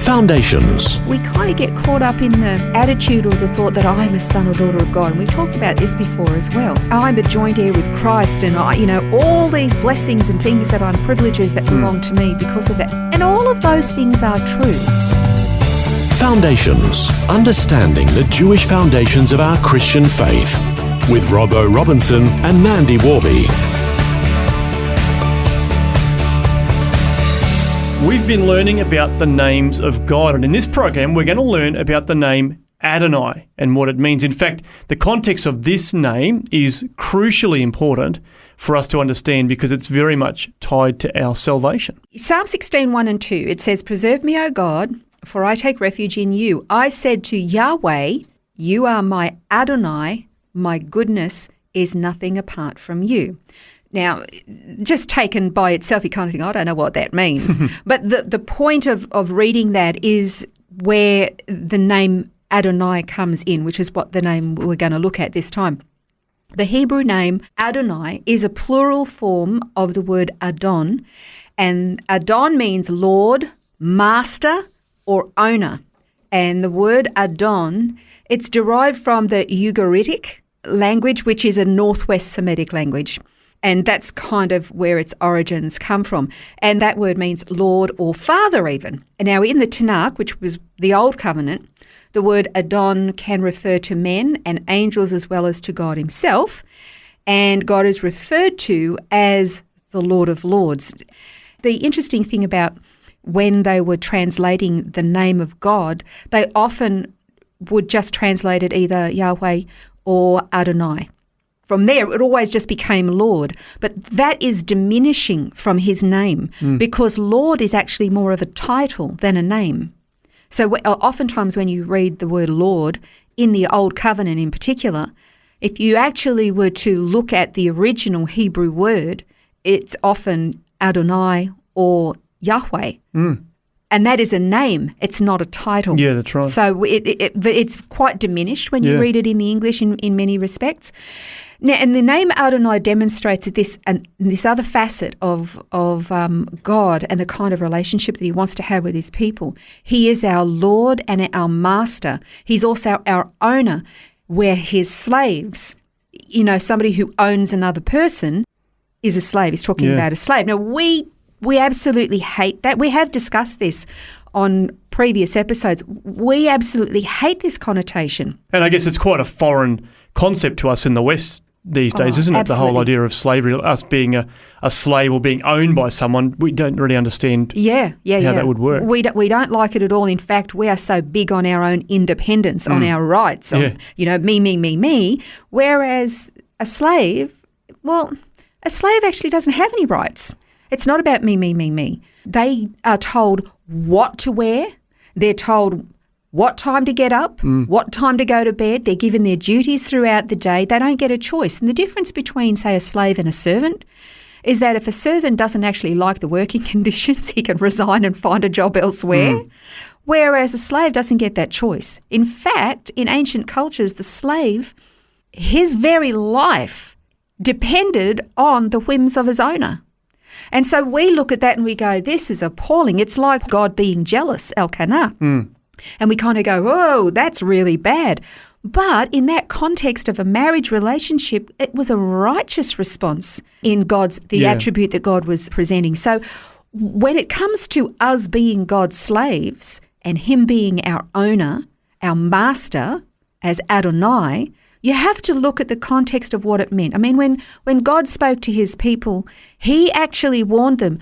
Foundations. We kind of get caught up in the attitude or the thought that I'm a son or daughter of God. And we've talked about this before as well. I'm a joint heir with Christ and all these blessings and things that I'm privileges that belong to me because of that. And all of those things are true. Foundations. Understanding the Jewish foundations of our Christian faith. With Robbo Robinson and Mandy Warby. We've been learning about the names of God, and in this program we're going to learn about the name Adonai and what it means. In fact, the context of this name is crucially important for us to understand because it's very much tied to our salvation. Psalm 16, 1 and 2, it says, "Preserve me, O God, for I take refuge in you. I said to Yahweh, you are my Adonai, my goodness is nothing apart from you." Now, just taken by itself, you kind of think, I don't know what that means. But the point of reading that is where the name Adonai comes in, which is what the name we're going to look at this time. The Hebrew name Adonai is a plural form of the word Adon, and Adon means Lord, Master, or Owner. And the word Adon, it's derived from the Ugaritic language, which is a Northwest Semitic language. And that's kind of where its origins come from. And that word means Lord or Father even. And now in the Tanakh, which was the Old Covenant, the word Adon can refer to men and angels as well as to God himself. And God is referred to as the Lord of Lords. The interesting thing about when they were translating the name of God, they often would just translate it either Yahweh or Adonai. From there, it always just became Lord. But that is diminishing from his name because Lord is actually more of a title than a name. So oftentimes when you read the word Lord, in the Old Covenant in particular, if you actually were to look at the original Hebrew word, it's often Adonai or Yahweh. And that is a name. It's not a title. Yeah, that's right. So it's quite diminished when you read it in the English in many respects. Now, and the name Adonai demonstrates this other facet of God and the kind of relationship that he wants to have with his people. He is our Lord and our Master. He's also our owner. We're his slaves. You know, somebody who owns another person is a slave. He's talking about a slave. Now, we absolutely hate that. We have discussed this on previous episodes. We absolutely hate this connotation. And I guess it's quite a foreign concept to us in the West these days, isn't it? Absolutely. The whole idea of slavery, us being a slave or being owned by someone, we don't really understand how that would work. We don't like it at all. In fact, we are so big on our own independence, on our rights, on, me. Whereas a slave actually doesn't have any rights. It's not about me. They are told what to wear. They're told what time to get up, what time to go to bed. They're given their duties throughout the day. They don't get a choice. And the difference between, say, a slave and a servant is that if a servant doesn't actually like the working conditions, he can resign and find a job elsewhere, whereas a slave doesn't get that choice. In fact, in ancient cultures, the slave, his very life depended on the whims of his owner. And so we look at that and we go, this is appalling. It's like God being jealous, Elkanah. And we kind of go, oh, that's really bad. But in that context of a marriage relationship, it was a righteous response in the attribute that God was presenting. So when it comes to us being God's slaves and him being our owner, our master, as Adonai, you have to look at the context of what it meant. I mean, when God spoke to his people, he actually warned them,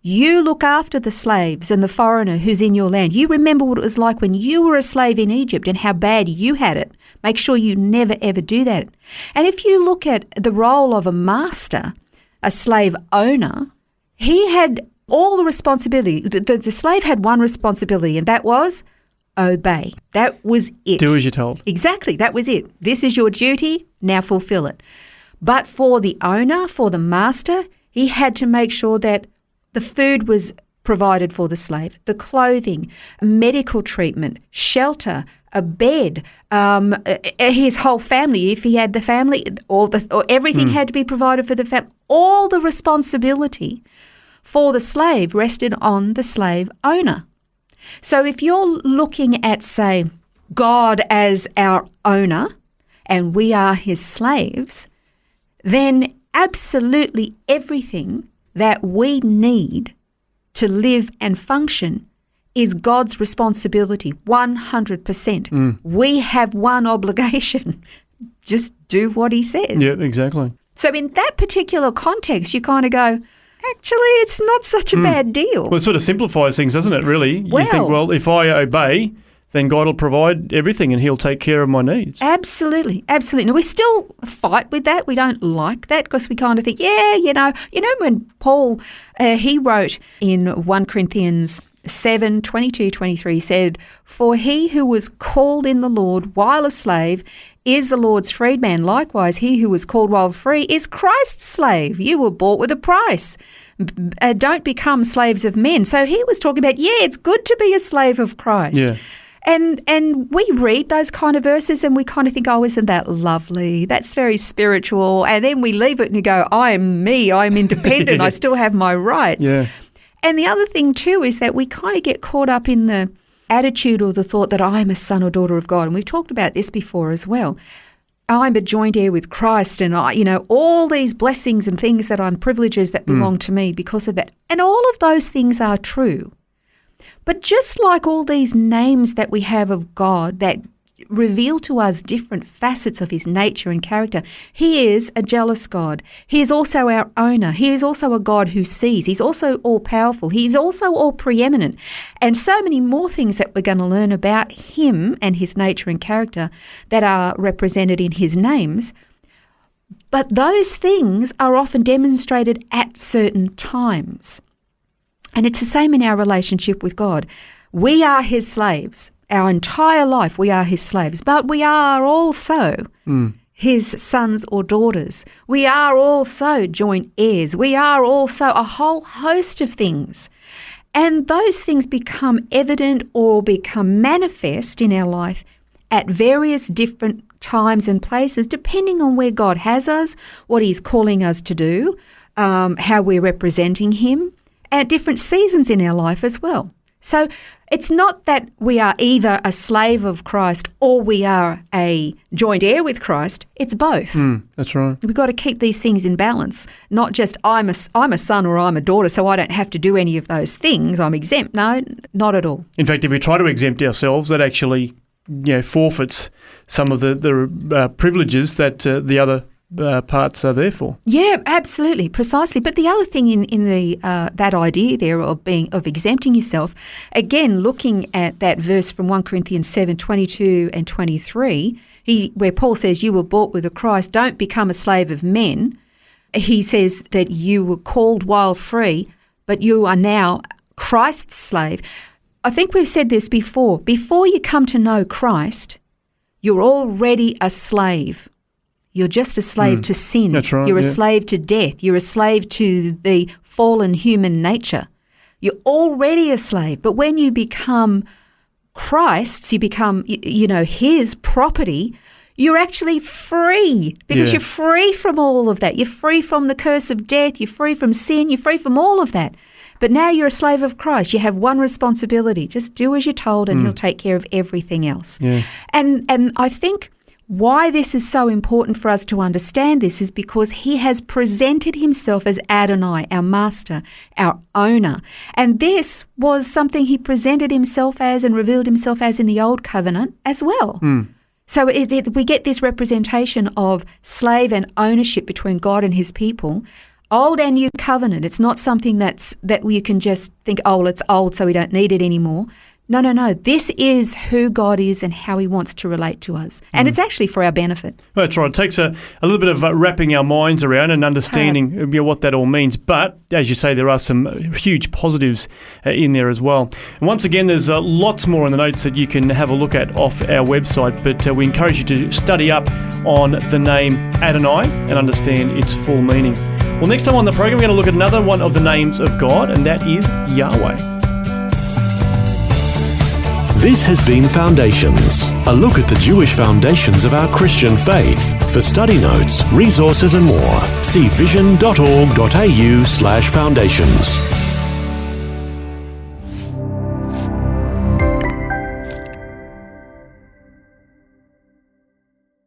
you look after the slaves and the foreigner who's in your land. You remember what it was like when you were a slave in Egypt and how bad you had it. Make sure you never, ever do that. And if you look at the role of a master, a slave owner, he had all the responsibility. The slave had one responsibility, and that was obey. That was it. Do as you're told. Exactly. That was it. This is your duty. Now fulfill it. But for the owner, for the master, he had to make sure that the food was provided for the slave, the clothing, medical treatment, shelter, a bed, his whole family, if he had the family, or everything had to be provided for the family. All the responsibility for the slave rested on the slave owner. So if you're looking at, say, God as our owner and we are his slaves, then absolutely everything that we need to live and function is God's responsibility, 100%. We have one obligation, just do what he says. Yeah, exactly. So in that particular context, you kind of go, actually, it's not such a bad deal. Well, it sort of simplifies things, doesn't it, really? Well, you think, well, if I obey, then God will provide everything and he'll take care of my needs. Absolutely, absolutely. Now, we still fight with that. We don't like that because we kind of think, you know when Paul, he wrote in 1 Corinthians 7, 22, 23 said, "For he who was called in the Lord while a slave is the Lord's freedman. Likewise, he who was called while free is Christ's slave. You were bought with a price. Don't become slaves of men." So he was talking about, it's good to be a slave of Christ. Yeah. And we read those kind of verses and we kind of think, oh, isn't that lovely? That's very spiritual. And then we leave it and you go, I'm me, I'm independent, I still have my rights. Yeah. And the other thing too is that we kind of get caught up in the attitude or the thought that I'm a son or daughter of God. And we've talked about this before as well. I'm a joint heir with Christ and all these blessings and things that I'm privileges that belong to me because of that. And all of those things are true. But just like all these names that we have of God that reveal to us different facets of his nature and character, he is a jealous God. He is also our owner. He is also a God who sees. He's also all-powerful. He's also all-preeminent. And so many more things that we're going to learn about him and his nature and character that are represented in his names. But those things are often demonstrated at certain times. And it's the same in our relationship with God. We are his slaves. Our entire life we are his slaves, but we are also his sons or daughters. We are also joint heirs. We are also a whole host of things. And those things become evident or become manifest in our life at various different times and places, depending on where God has us, what he's calling us to do, how we're representing him, at different seasons in our life as well. So it's not that we are either a slave of Christ or we are a joint heir with Christ. It's both. That's right. We've got to keep these things in balance, not just I'm a son or I'm a daughter, so I don't have to do any of those things. I'm exempt. No, not at all. In fact, if we try to exempt ourselves, that actually forfeits some of the privileges that the other parts are there for. Yeah, absolutely, precisely. But the other thing in the that idea there of exempting yourself, again, looking at that verse from 1 Corinthians 7, 22 and 23, where Paul says, you were bought with a price, don't become a slave of men. He says that you were called while free, but you are now Christ's slave. I think we've said this before. Before you come to know Christ, you're already a slave. You're just a slave to sin. That's right. You're a slave to death. You're a slave to the fallen human nature. You're already a slave. But when you become Christ's, you become, his property, you're actually free because you're free from all of that. You're free from the curse of death. You're free from sin. You're free from all of that. But now you're a slave of Christ. You have one responsibility. Just do as you're told and he'll take care of everything else. Yeah. And I think why this is so important for us to understand this is because he has presented himself as Adonai, our master, our owner. And this was something he presented himself as and revealed himself as in the Old Covenant as well. So we get this representation of slave and ownership between God and his people, Old and New Covenant. It's not something that you can just think, oh, it's old so we don't need it anymore. No. This is who God is and how he wants to relate to us. And it's actually for our benefit. That's right. It takes a little bit of wrapping our minds around and understanding what that all means. But, as you say, there are some huge positives in there as well. And once again, there's lots more in the notes that you can have a look at off our website. But we encourage you to study up on the name Adonai and understand its full meaning. Well, next time on the program, we're going to look at another one of the names of God, and that is Yahweh. This has been Foundations, a look at the Jewish foundations of our Christian faith. For study notes, resources and more, see vision.org.au/foundations.